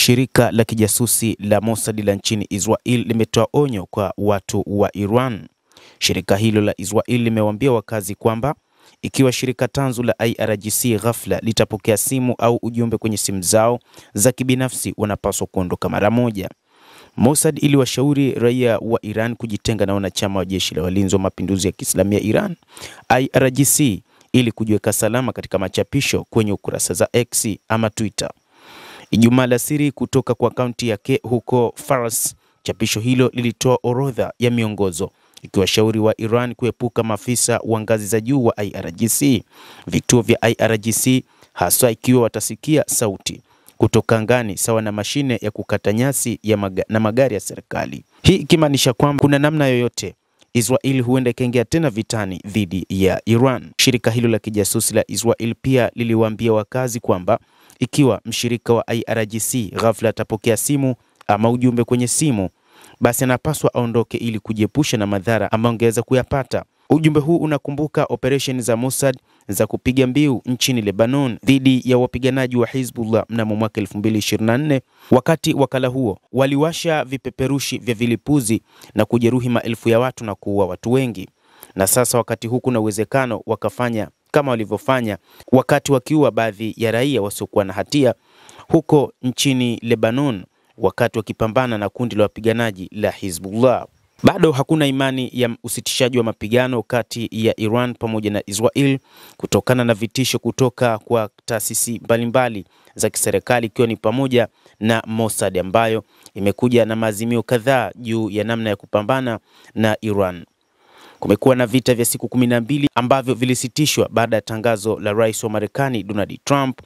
Shirika la kijasusi la Mossad la nchini Israel limetoa onyo kwa watu wa Iran. Shirika hilo la Israel limewaambia wakazi kwamba ikiwa shirika tanzu la IRGC ghafla litapokea simu au ujumbe kwenye simu zao za kibinafsi, wanapaswa kuondoka mara moja. Mossad iliwashauri raia wa Iran kujitenga na wanachama wa jeshi la walinzi wa mapinduzi ya Kiislamu ya Iran IRGC ili kujiweka salama katika machapisho kwenye ukurasa za X ama Twitter. Ijumaa alasiri kutoka kwa akaunti yake huko Fars, chapisho hilo lilitoa orodha ya miongozo ikiwashauri wa Iran kuepuka maafisa wa ngazi za juu wa IRGC, vituo vya IRGC, hasa ikiwa watasikia sauti kutoka angani sawa na mashine ya kukata nyasi na magari ya serikali. Hii ikimaanisha kwamba kuna namna yoyote Israel huenda ikaingia tena vitani dhidi ya Iran. Shirika hilo la kijasusi la Israel pia liliwaambia wakazi kwamba ikiwa mshirika wa IRGC ghafla atapokea simu ama ujumbe kwenye simu, basi anapaswa aondoke ili kujiepusha na madhara ambayo angeweza kuyapata. Ujumbe huu unakumbuka operation za Mossad za kupiga mbiu nchini Lebanon dhidi ya wapiganaji wa Hezbollah mnamo mwaka 2024. Wakati wakala huo waliwasha vipeperushi vya vilipuzi na kujeruhi maelfu ya watu na kuua watu wengi. Na sasa wakati huu kuna uwezekano wakafanya kama walivyofanya wakati wakiua baadhi ya raia wasiokuwa na hatia huko nchini Lebanon wakati wakipambana na kundi la wapiganaji la Hezbollah. Bado hakuna imani ya usitishaji wa mapigano kati ya Iran pamoja na Israel kutokana na vitisho kutoka kwa taasisi mbalimbali za kiserikali, ikiwa ni pamoja na Mossad ambayo imekuja na maazimio kadhaa juu ya namna ya kupambana na Iran. Kumekuwa na vita vya siku 12 ambavyo vilisitishwa baada ya tangazo la rais wa Marekani Donald Trump,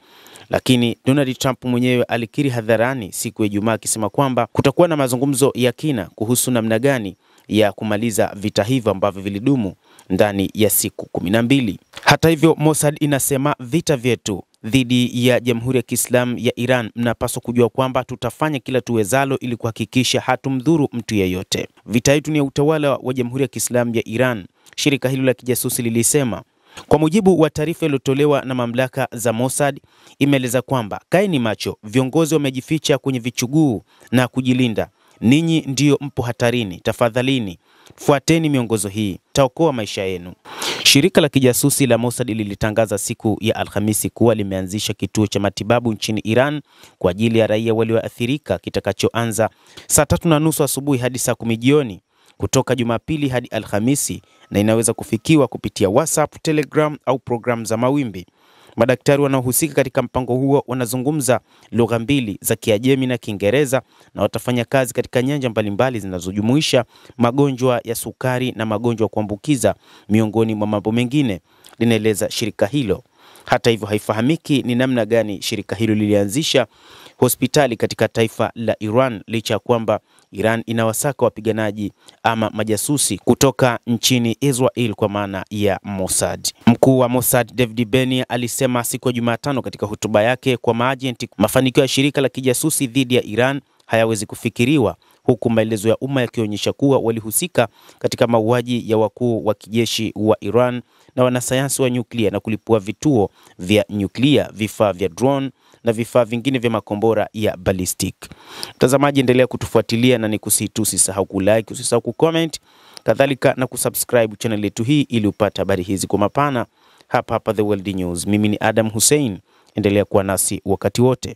lakini Donald Trump mwenyewe alikiri hadharani siku ya Ijumaa akisema kwamba kutakuwa na mazungumzo ya kina kuhusu namna gani ya kumaliza vita hivyo ambavyo vilidumu ndani ya siku 12. Hata hivyo, Mossad inasema vita vyetu dhidi ya Jamhuri ya Kiislamu ya Iran, mnapaswa kujua kwamba tutafanya kila tuwezalo ili kuhakikisha hatumdhuru mtu yeyote. Vita yetu ni ya utawala wa Jamhuri ya Kiislamu ya Iran, shirika hilo la kijasusi lilisema. Kwa mujibu wa taarifa iliyotolewa na mamlaka za Mossad, imeeleza kwamba kaeni macho, viongozi wamejificha kwenye vichuguu na kujilinda. Ninyi ndio mpo hatarini, tafadhalini fuateni miongozo hii, taokoa maisha yenu. Shirika la kijasusi la Mossad lilitangaza siku ya Alhamisi kuwa limeanzisha kituo cha matibabu nchini Iran kwa ajili ya raia walioathirika kitakachoanza saa 3:30 asubuhi hadi saa 10 jioni kutoka Jumapili hadi Alhamisi, na inaweza kufikiwa kupitia WhatsApp, Telegram au programu za mawimbi. Madaktari wanaohusika katika mpango huo wanazungumza lugha mbili za Kiajemi na Kiingereza na watafanya kazi katika nyanja mbalimbali zinazojumuisha magonjwa ya sukari na magonjwa ya kuambukiza miongoni mwa mambo mengine, linaeleza shirika hilo. Hata hivyo, haifahamiki ni namna gani shirika hilo lilianzisha hospitali katika taifa la Iran licha ya kwamba Iran inawasaka wapiganaji ama majasusi kutoka nchini Israel kwa maana ya Mossad. Mkuu wa Mossad David Beni alisema siku ya Jumatano katika hotuba yake kwa maajenti, mafanikio ya shirika la kijasusi dhidi ya Iran hayawezi kufikiriwa, huku maelezo ya umma yakionyesha kuwa walihusika katika mauaji ya wakuu wa kijeshi wa Iran na wanasayansi wa nyuklia na kulipua vituo vya nyuklia, vifaa vya drone na vifaa vingine vya makombora ya ballistic. Mtazamaji, endelea kutufuatilia na usisahau kulike, usisahau kucomment, kadhalika na kusubscribe channel yetu hii ili upate habari hizi kwa mapana hapa The World News. Mimi ni Adam Hussein, endelea kuwa nasi wakati wote.